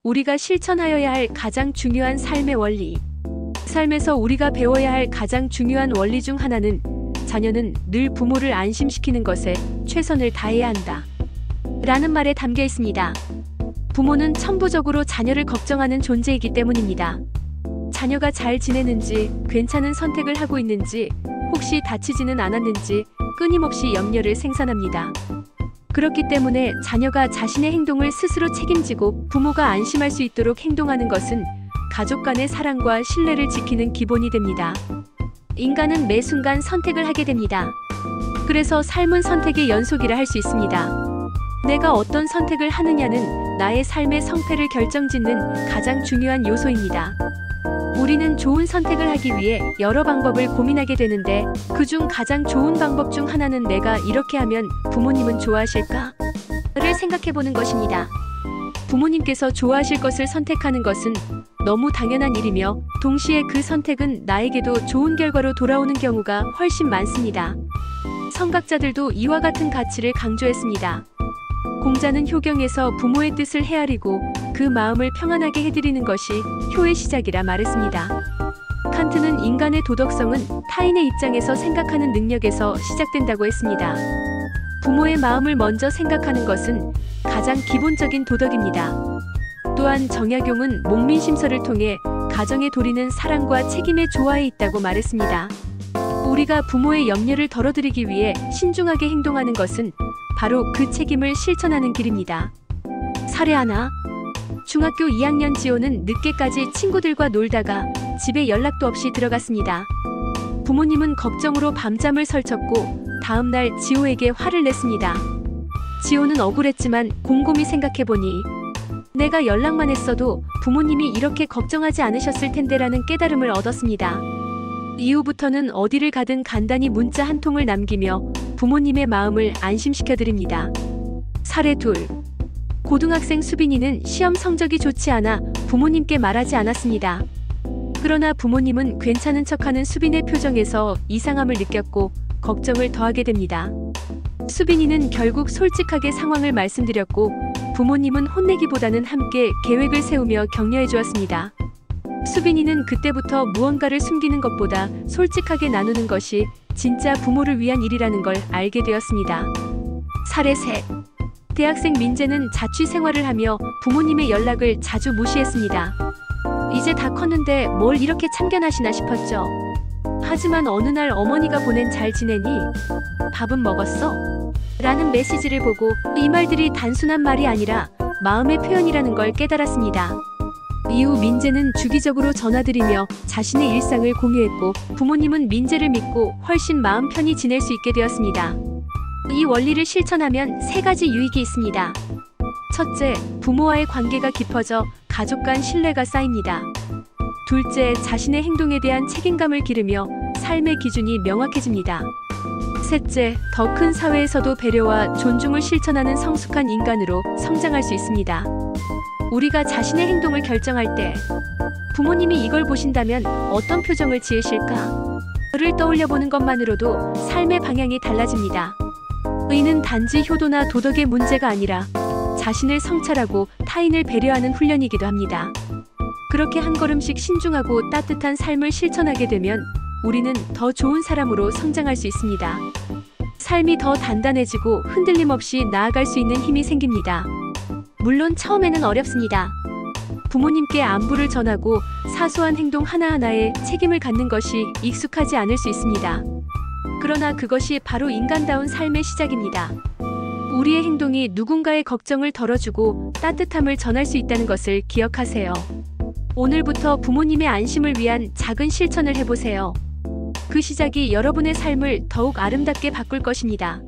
우리가 실천하여야 할 가장 중요한 삶의 원리. 삶에서 우리가 배워야 할 가장 중요한 원리 중 하나는 자녀는 늘 부모를 안심시키는 것에 최선을 다해야 한다 라는 말에 담겨 있습니다. 부모는 천부적으로 자녀를 걱정하는 존재이기 때문입니다. 자녀가 잘 지내는지, 괜찮은 선택을 하고 있는지, 혹시 다치지는 않았는지 끊임없이 염려를 생산합니다. 그렇기 때문에 자녀가 자신의 행동을 스스로 책임지고 부모가 안심할 수 있도록 행동하는 것은 가족 간의 사랑과 신뢰를 지키는 기본이 됩니다. 인간은 매 순간 선택을 하게 됩니다. 그래서 삶은 선택의 연속이라 할 수 있습니다. 내가 어떤 선택을 하느냐는 나의 삶의 성패를 결정짓는 가장 중요한 요소입니다. 우리는 좋은 선택을 하기 위해 여러 방법을 고민하게 되는데 그중 가장 좋은 방법 중 하나는 내가 이렇게 하면 부모님은 좋아하실까? 를 생각해보는 것입니다. 부모님께서 좋아하실 것을 선택하는 것은 너무 당연한 일이며 동시에 그 선택은 나에게도 좋은 결과로 돌아오는 경우가 훨씬 많습니다. 성각자들도 이와 같은 가치를 강조했습니다. 공자는 효경에서 부모의 뜻을 헤아리고 그 마음을 평안하게 해드리는 것이 효의 시작이라 말했습니다. 칸트는 인간의 도덕성은 타인의 입장에서 생각하는 능력에서 시작된다고 했습니다. 부모의 마음을 먼저 생각하는 것은 가장 기본적인 도덕입니다. 또한 정약용은 목민심서를 통해 가정에 도리는 사랑과 책임의 조화에 있다고 말했습니다. 우리가 부모의 염려를 덜어드리기 위해 신중하게 행동하는 것은 바로 그 책임을 실천하는 길입니다. 사례 하나. 중학교 2학년 지호는 늦게까지 친구들과 놀다가 집에 연락도 없이 들어갔습니다. 부모님은 걱정으로 밤잠을 설쳤고 다음날 지호에게 화를 냈습니다. 지호는 억울했지만 곰곰이 생각해보니 내가 연락만 했어도 부모님이 이렇게 걱정하지 않으셨을 텐데라는 깨달음을 얻었습니다. 이후부터는 어디를 가든 간단히 문자 한 통을 남기며 부모님의 마음을 안심시켜드립니다. 사례 둘. 고등학생 수빈이는 시험 성적이 좋지 않아 부모님께 말하지 않았습니다. 그러나 부모님은 괜찮은 척하는 수빈의 표정에서 이상함을 느꼈고 걱정을 더하게 됩니다. 수빈이는 결국 솔직하게 상황을 말씀드렸고 부모님은 혼내기보다는 함께 계획을 세우며 격려해 주었습니다. 수빈이는 그때부터 무언가를 숨기는 것보다 솔직하게 나누는 것이 진짜 부모를 위한 일이라는 걸 알게 되었습니다. 사례 셋. 대학생 민재는 자취 생활을 하며 부모님의 연락을 자주 무시했습니다. 이제 다 컸는데 뭘 이렇게 참견하시나 싶었죠. 하지만 어느 날 어머니가 보낸 "잘 지내니? 밥은 먹었어?" 라는 메시지를 보고 이 말들이 단순한 말이 아니라 마음의 표현이라는 걸 깨달았습니다. 이후 민재는 주기적으로 전화드리며 자신의 일상을 공유했고 부모님은 민재를 믿고 훨씬 마음 편히 지낼 수 있게 되었습니다. 이 원리를 실천하면 3가지 유익이 있습니다. 첫째, 부모와의 관계가 깊어져 가족 간 신뢰가 쌓입니다. 둘째, 자신의 행동에 대한 책임감을 기르며 삶의 기준이 명확해집니다. 셋째, 더 큰 사회에서도 배려와 존중을 실천하는 성숙한 인간으로 성장할 수 있습니다. 우리가 자신의 행동을 결정할 때 부모님이 이걸 보신다면 어떤 표정을 지으실까?를 떠올려보는 것만으로도 삶의 방향이 달라집니다. 의는 단지 효도나 도덕의 문제가 아니라 자신을 성찰하고 타인을 배려하는 훈련이기도 합니다. 그렇게 한 걸음씩 신중하고 따뜻한 삶을 실천하게 되면 우리는 더 좋은 사람으로 성장할 수 있습니다. 삶이 더 단단해지고 흔들림 없이 나아갈 수 있는 힘이 생깁니다. 물론 처음에는 어렵습니다. 부모님께 안부를 전하고 사소한 행동 하나하나에 책임을 갖는 것이 익숙하지 않을 수 있습니다. 그러나 그것이 바로 인간다운 삶의 시작입니다. 우리의 행동이 누군가의 걱정을 덜어주고 따뜻함을 전할 수 있다는 것을 기억하세요. 오늘부터 부모님의 안심을 위한 작은 실천을 해보세요. 그 시작이 여러분의 삶을 더욱 아름답게 바꿀 것입니다.